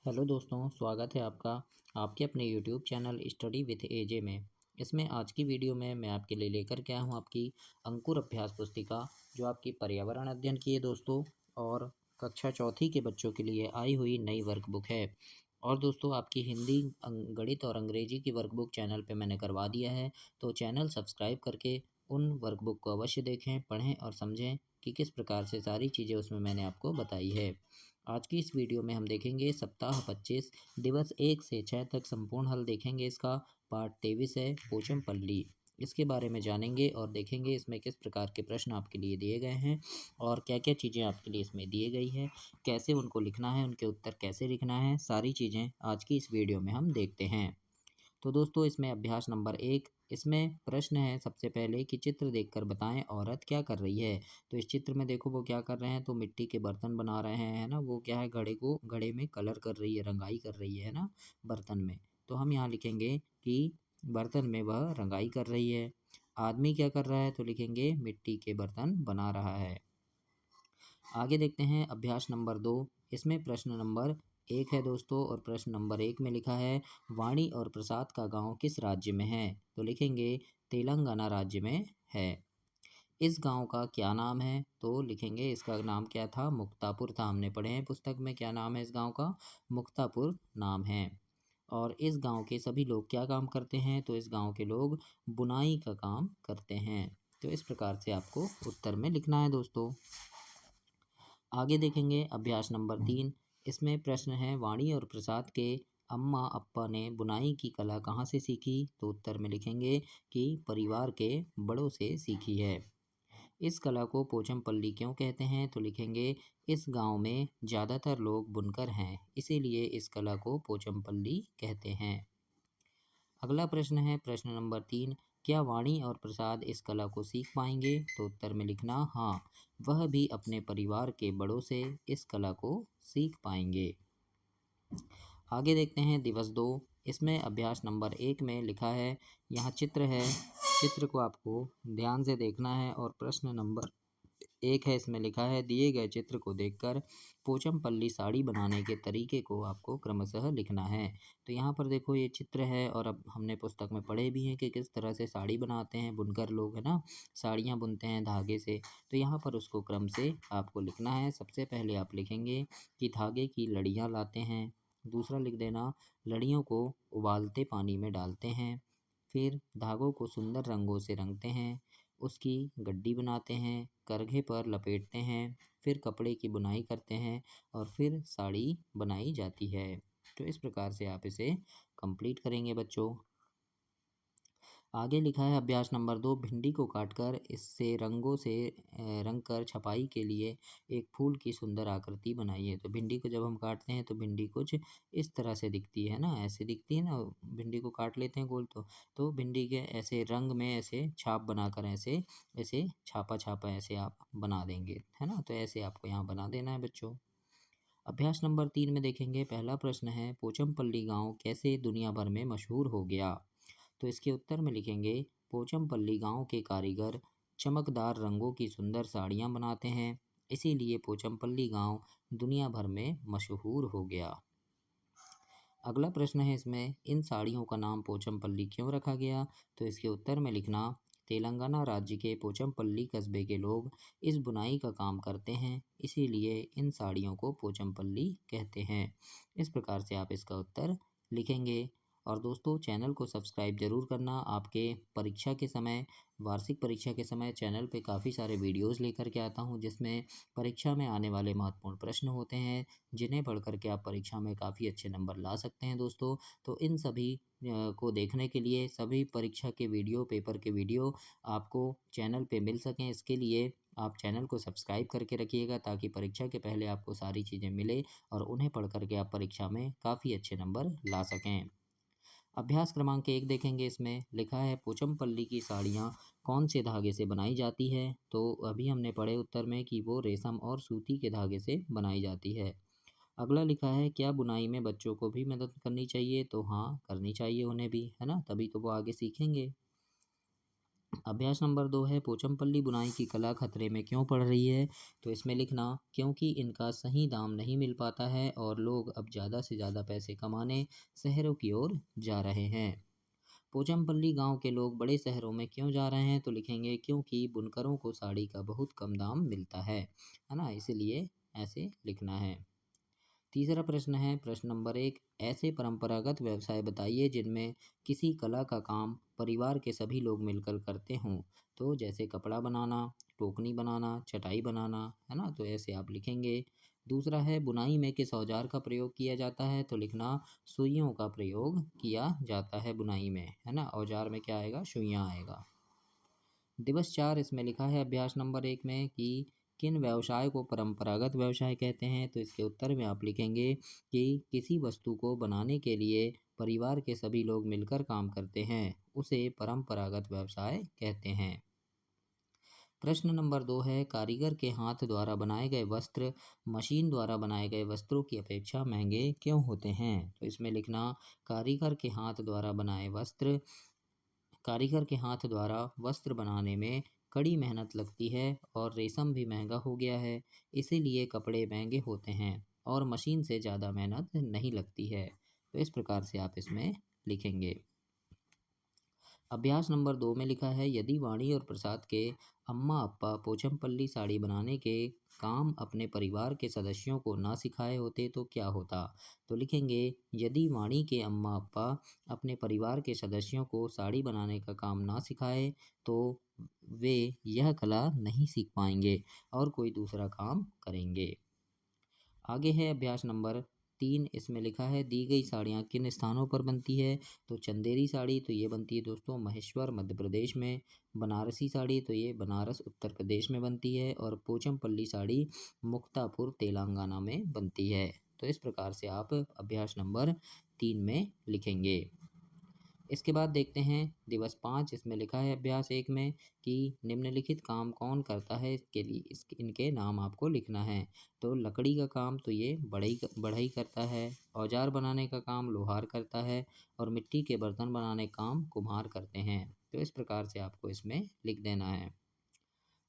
Hello दोस्तों, स्वागत है आपका आपके अपने यूट्यूब चैनल स्टडी विथ एजे में। इसमें आज की वीडियो में मैं आपके लिए लेकर के आया हूँ आपकी अंकुर अभ्यास पुस्तिका, जो आपकी पर्यावरण अध्ययन की है दोस्तों, और कक्षा चौथी के बच्चों के लिए आई हुई नई वर्कबुक है। और दोस्तों, आपकी हिंदी, गणित और अंग्रेजी की वर्कबुक चैनल पे मैंने करवा दिया है, तो चैनल सब्सक्राइब करके उन वर्कबुक को अवश्य देखें, पढ़ें और समझें कि किस प्रकार से सारी चीज़ें उसमें मैंने आपको बताई है। आज की इस वीडियो में हम देखेंगे सप्ताह 25 दिवस 1 से 6 तक संपूर्ण हल देखेंगे। इसका पार्ट 23 है पोचमपल्ली। इसके बारे में जानेंगे और देखेंगे इसमें किस प्रकार के प्रश्न आपके लिए दिए गए हैं और क्या क्या चीज़ें आपके लिए इसमें दिए गई है, कैसे उनको लिखना है, उनके उत्तर कैसे लिखना है, सारी चीज़ें आज की इस वीडियो में हम देखते हैं। तो दोस्तों, इसमें अभ्यास नंबर 1, इसमें प्रश्न है सबसे पहले कि चित्र देखकर बताएं औरत क्या कर रही है। तो इस चित्र में देखो वो क्या कर रहे हैं, तो मिट्टी के बर्तन बना रहे हैं, है ना। वो क्या है, घड़े में कलर कर रही है, रंगाई कर रही है ना, बर्तन में। तो हम यहाँ लिखेंगे कि बर्तन में वह रंगाई कर रही है। आदमी क्या कर रहा है, तो लिखेंगे मिट्टी के बर्तन बना रहा है। आगे देखते हैं अभ्यास नंबर 2। इसमें प्रश्न नंबर 1 है दोस्तों, और प्रश्न नंबर 1 में लिखा है वाणी और प्रसाद का गांव किस राज्य में है। तो लिखेंगे तेलंगाना राज्य में है। इस गांव का क्या नाम है, तो लिखेंगे इसका नाम क्या था, मुक्तापुर था। हमने पढ़े हैं पुस्तक में, क्या नाम है इस गांव का, मुक्तापुर नाम है। और इस गांव के सभी लोग क्या काम करते हैं, तो इस गांव के लोग बुनाई का काम करते हैं। तो इस प्रकार से आपको उत्तर में लिखना है दोस्तों। आगे देखेंगे अभ्यास नंबर 3। इसमें प्रश्न है वाणी और प्रसाद के अम्मा अप्पा ने बुनाई की कला कहाँ से सीखी। तो उत्तर में लिखेंगे कि परिवार के बड़ों से सीखी है। इस कला को पोचमपल्ली क्यों कहते हैं, तो लिखेंगे इस गांव में ज़्यादातर लोग बुनकर हैं, इसीलिए इस कला को पोचमपल्ली कहते हैं। अगला प्रश्न है प्रश्न नंबर 3, क्या वाणी और प्रसाद इस कला को सीख पाएंगे। तो उत्तर में लिखना हाँ, वह भी अपने परिवार के बड़ों से इस कला को सीख पाएंगे। आगे देखते हैं दिवस 2। इसमें अभ्यास नंबर 1 में लिखा है, यहाँ चित्र है, चित्र को आपको ध्यान से देखना है। और प्रश्न नंबर 1 है, इसमें लिखा है दिए गए चित्र को देखकर पोचमपल्ली साड़ी बनाने के तरीके को आपको क्रमशः लिखना है। तो यहाँ पर देखो ये चित्र है, और अब हमने पुस्तक में पढ़े भी हैं कि किस तरह से साड़ी बनाते हैं बुनकर लोग, है ना, साड़ियाँ बुनते हैं धागे से। तो यहाँ पर उसको क्रम से आपको लिखना है। सबसे पहले आप लिखेंगे कि धागे की लड़ियाँ लाते हैं। दूसरा लिख देना, लड़ियों को उबालते पानी में डालते हैं। फिर धागों को सुंदर रंगों से रंगते हैं, उसकी गड्डी बनाते हैं, करघे पर लपेटते हैं, फिर कपड़े की बुनाई करते हैं, और फिर साड़ी बनाई जाती है। तो इस प्रकार से आप इसे कंप्लीट करेंगे बच्चों। आगे लिखा है अभ्यास नंबर 2, भिंडी को काटकर इससे रंगों से रंग कर छपाई के लिए एक फूल की सुंदर आकृति बनाइए। तो भिंडी को जब हम काटते हैं तो भिंडी कुछ इस तरह से दिखती है ना, ऐसे दिखती है ना, भिंडी को काट लेते हैं गोल। तो भिंडी के ऐसे रंग में ऐसे छाप बनाकर ऐसे ऐसे छापा छापा ऐसे आप बना देंगे, है ना। तो ऐसे आपको यहाँ बना देना है बच्चों। अभ्यास नंबर 3 में देखेंगे, पहला प्रश्न है पोचमपल्ली गांव कैसे दुनिया भर में मशहूर हो गया। तो इसके उत्तर में लिखेंगे पोचमपल्ली गांव के कारीगर चमकदार रंगों की सुंदर साड़ियाँ बनाते हैं, इसीलिए पोचमपल्ली गांव दुनिया भर में मशहूर हो गया। अगला प्रश्न है इसमें, इन साड़ियों का नाम पोचमपल्ली क्यों रखा गया। तो इसके उत्तर में लिखना, तेलंगाना राज्य के पोचमपल्ली कस्बे के लोग इस बुनाई का काम करते हैं, इसीलिए इन साड़ियों को पोचमपल्ली कहते हैं। इस प्रकार से आप इसका उत्तर लिखेंगे। और दोस्तों, चैनल को सब्सक्राइब जरूर करना। आपके परीक्षा के समय, वार्षिक परीक्षा के समय चैनल पे काफ़ी सारे वीडियोस लेकर के आता हूँ, जिसमें परीक्षा में आने वाले महत्वपूर्ण प्रश्न होते हैं, जिन्हें पढ़ कर के आप परीक्षा में काफ़ी अच्छे नंबर ला सकते हैं दोस्तों। तो इन सभी को देखने के लिए, सभी परीक्षा के वीडियो, पेपर के वीडियो आपको चैनल पे मिल सकें, इसके लिए आप चैनल को सब्सक्राइब करके रखिएगा, ताकि परीक्षा के पहले आपको सारी चीज़ें मिले और उन्हें पढ़ कर के आप परीक्षा में काफ़ी अच्छे नंबर ला सकें। अभ्यास क्रमांक 1 देखेंगे, इसमें लिखा है पोचमपल्ली की साड़ियाँ कौन से धागे से बनाई जाती है। तो अभी हमने पढ़े उत्तर में कि वो रेशम और सूती के धागे से बनाई जाती है। अगला लिखा है, क्या बुनाई में बच्चों को भी मदद करनी चाहिए। तो हाँ, करनी चाहिए उन्हें भी, है ना, तभी तो वो आगे सीखेंगे। अभ्यास नंबर 2 है पोचमपल्ली बुनाई की कला खतरे में क्यों पड़ रही है? तो इसमें लिखना क्योंकि इनका सही दाम नहीं मिल पाता है और लोग अब ज़्यादा से ज़्यादा पैसे कमाने शहरों की ओर जा रहे हैं। पोचमपल्ली गांव के लोग बड़े शहरों में क्यों जा रहे हैं? तो लिखेंगे क्योंकि बुनकरों को साड़ी का बहुत कम दाम मिलता है ना? इसीलिए ऐसे लिखना है। तीसरा प्रश्न है प्रश्न नंबर 1, ऐसे परंपरागत व्यवसाय बताइए जिनमें किसी कला का काम परिवार के सभी लोग मिलकर करते हों। तो जैसे कपड़ा बनाना, टोकनी बनाना, चटाई बनाना, है ना? तो ऐसे आप लिखेंगे। दूसरा है बुनाई में किस औजार का प्रयोग किया जाता है? तो लिखना सुइयों का प्रयोग किया जाता है बुनाई में, है ना? औजार में क्या आएगा? सुइयां आएगा। दिवस 4 इसमें लिखा है अभ्यास नंबर 1 में कि किन व्यवसाय को परंपरागत व्यवसाय कहते हैं? तो इसके उत्तर में आप लिखेंगे कि किसी वस्तु को बनाने के लिए परिवार के सभी लोग मिलकर काम करते हैं, उसे परंपरागत व्यवसाय कहते हैं। प्रश्न नंबर 2 है कारीगर के हाथ द्वारा बनाए गए वस्त्र मशीन द्वारा बनाए गए वस्त्रों की अपेक्षा महंगे क्यों होते हैं? तो इसमें लिखना कारीगर के हाथ द्वारा बनाए वस्त्र कारीगर के हाथ द्वारा वस्त्र बनाने में कड़ी मेहनत लगती है और रेशम भी महंगा हो गया है, इसीलिए कपड़े महंगे होते हैं और मशीन से ज़्यादा मेहनत नहीं लगती है। तो इस प्रकार से आप इसमें लिखेंगे। अभ्यास नंबर 2 में लिखा है यदि वाणी और प्रसाद के अम्मा अप्पा पोचमपल्ली साड़ी बनाने के काम अपने परिवार के सदस्यों को ना सिखाए होते तो क्या होता? तो लिखेंगे यदि वाणी के अम्मा अप्पा अपने परिवार के सदस्यों को साड़ी बनाने का काम ना सिखाए तो वे यह कला नहीं सीख पाएंगे और कोई दूसरा काम करेंगे। आगे है अभ्यास नंबर 3, इसमें लिखा है दी गई साड़ियाँ किन स्थानों पर बनती है? तो चंदेरी साड़ी तो ये बनती है दोस्तों महेश्वर मध्य प्रदेश में, बनारसी साड़ी तो ये बनारस उत्तर प्रदेश में बनती है और पोचमपल्ली साड़ी मुक्तापुर तेलंगाना में बनती है। तो इस प्रकार से आप अभ्यास नंबर 3 में लिखेंगे। इसके बाद देखते हैं दिवस 5, इसमें लिखा है अभ्यास 1 में कि निम्नलिखित काम कौन करता है? इसके लिए इनके नाम आपको लिखना है। तो लकड़ी का काम तो ये बढ़ई करता है, औजार बनाने का काम लोहार करता है और मिट्टी के बर्तन बनाने का काम कुम्हार करते हैं। तो इस प्रकार से आपको इसमें लिख देना है।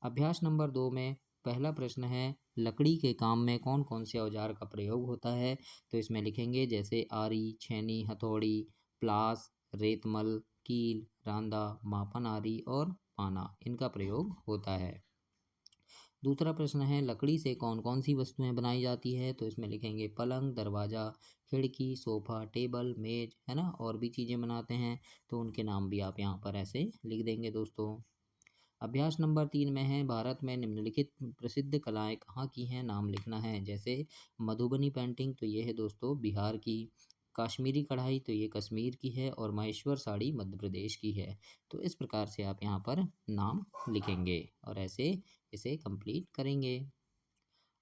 अभ्यास नंबर 2 में पहला प्रश्न है लकड़ी के काम में कौन कौन से औजार का प्रयोग होता है? तो इसमें लिखेंगे जैसे आरी, छेनी, हथौड़ी, प्लास, रेतमल, कील, रांदा, मापन आरी और पाना, इनका प्रयोग होता है। दूसरा प्रश्न है लकड़ी से कौन कौन सी वस्तुएं बनाई जाती है? तो इसमें लिखेंगे पलंग, दरवाज़ा, खिड़की, सोफ़ा, टेबल, मेज, है ना? और भी चीज़ें बनाते हैं तो उनके नाम भी आप यहाँ पर ऐसे लिख देंगे दोस्तों। अभ्यास नंबर 3 में है भारत में निम्नलिखित प्रसिद्ध कलाएं कहाँ की हैं? नाम लिखना है। जैसे मधुबनी पेंटिंग तो ये है दोस्तों बिहार की, कश्मीरी कढ़ाई तो ये कश्मीर की है और महेश्वर साड़ी मध्य प्रदेश की है। तो इस प्रकार से आप यहाँ पर नाम लिखेंगे और ऐसे इसे कंप्लीट करेंगे।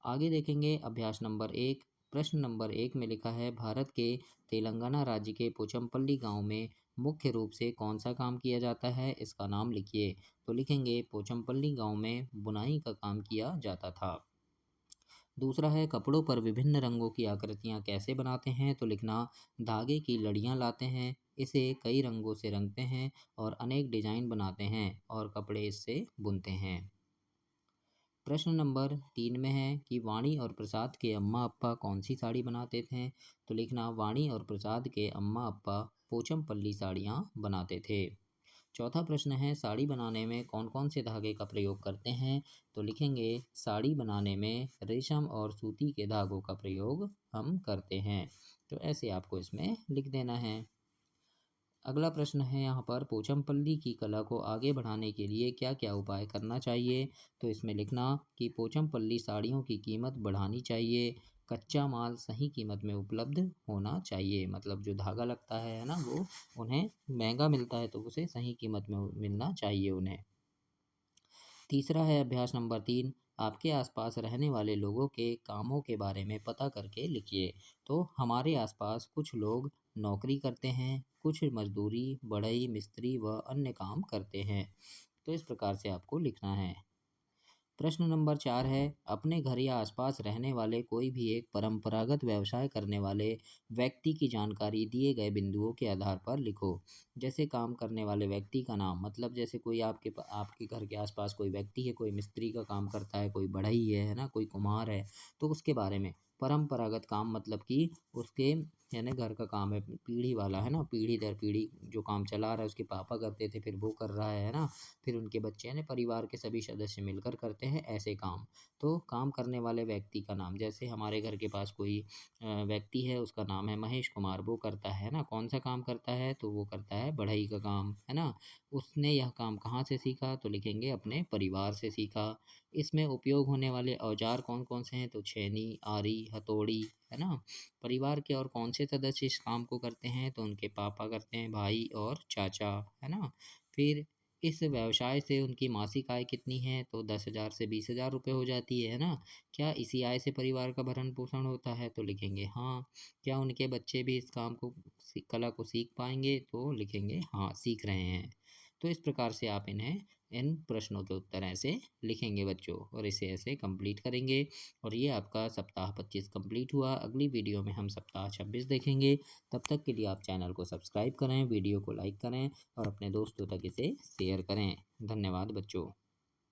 आगे देखेंगे अभ्यास नंबर 1, प्रश्न नंबर 1 में लिखा है भारत के तेलंगाना राज्य के पोचमपल्ली गांव में मुख्य रूप से कौन सा काम किया जाता है? इसका नाम लिखिए। तो लिखेंगे पोचमपल्ली गांव में बुनाई का काम किया जाता था। दूसरा है कपड़ों पर विभिन्न रंगों की आकृतियां कैसे बनाते हैं? तो लिखना धागे की लड़ियां लाते हैं, इसे कई रंगों से रंगते हैं और अनेक डिजाइन बनाते हैं और कपड़े इससे बुनते हैं। प्रश्न नंबर 3 में है कि वाणी और प्रसाद के अम्मा अप्पा कौन सी साड़ी बनाते थे? तो लिखना वाणी और प्रसाद के अम्मा अप्पा पोचमपल्ली साड़ियाँ बनाते थे। चौथा प्रश्न है साड़ी बनाने में कौन कौन से धागे का प्रयोग करते हैं? तो लिखेंगे साड़ी बनाने में रेशम और सूती के धागों का प्रयोग हम करते हैं। तो ऐसे आपको इसमें लिख देना है। अगला प्रश्न है यहाँ पर पोचमपल्ली की कला को आगे बढ़ाने के लिए क्या क्या उपाय करना चाहिए? तो इसमें लिखना कि पोचमपल्ली साड़ियों की कीमत बढ़ानी चाहिए, कच्चा माल सही कीमत में उपलब्ध होना चाहिए, मतलब जो धागा लगता है ना वो उन्हें महंगा मिलता है तो उसे सही कीमत में मिलना चाहिए उन्हें। तीसरा है अभ्यास नंबर 3, आपके आसपास रहने वाले लोगों के कामों के बारे में पता करके लिखिए। तो हमारे आसपास कुछ लोग नौकरी करते हैं, कुछ मजदूरी, बढ़ई, मिस्त्री व अन्य काम करते हैं। तो इस प्रकार से आपको लिखना है। प्रश्न नंबर 4 है, अपने घर या आसपास रहने वाले कोई भी एक परंपरागत व्यवसाय करने वाले व्यक्ति की जानकारी दिए गए बिंदुओं के आधार पर लिखो। जैसे काम करने वाले व्यक्ति का नाम, मतलब जैसे कोई आपके घर के आसपास कोई व्यक्ति है, कोई मिस्त्री का काम करता है, कोई बढ़ई है ना, कोई कुम्हार है, तो उसके बारे में। परंपरागत काम मतलब कि उसके यानी घर का काम है, पीढ़ी वाला है ना, पीढ़ी दर पीढ़ी जो काम चला रहा है, उसके पापा करते थे, फिर वो कर रहा है ना, फिर उनके बच्चे यानी परिवार के सभी सदस्य मिलकर करते हैं ऐसे काम। तो काम करने वाले व्यक्ति का नाम, जैसे हमारे घर के पास कोई व्यक्ति है, उसका नाम है महेश कुमार, वो करता है ना, कौन सा काम करता है, तो वो करता है बढ़ई का काम, है ना। उसने यह काम कहाँ से सीखा, तो लिखेंगे अपने परिवार से सीखा। इसमें उपयोग होने वाले औजार कौन कौन से हैं, तो छेनी, आरी, हथौड़ी, है ना। परिवार के और कौन से सदस्य इस काम को करते हैं, तो उनके पापा करते हैं, भाई और चाचा, है ना। फिर इस व्यवसाय से उनकी मासिक आय कितनी है, तो 10,000 से 20,000 रुपये हो जाती है ना। क्या इसी आय से परिवार का भरण पोषण होता है, तो लिखेंगे हाँ। क्या उनके बच्चे भी इस काम को कला को सीख पाएंगे, तो लिखेंगे हाँ, सीख रहे हैं। तो इस प्रकार से आप इन्हें इन प्रश्नों के उत्तर ऐसे लिखेंगे बच्चों, और इसे ऐसे कंप्लीट करेंगे। और ये आपका सप्ताह 25 कंप्लीट हुआ। अगली वीडियो में हम सप्ताह 26 देखेंगे। तब तक के लिए आप चैनल को सब्सक्राइब करें, वीडियो को लाइक करें और अपने दोस्तों तक इसे शेयर करें। धन्यवाद बच्चों।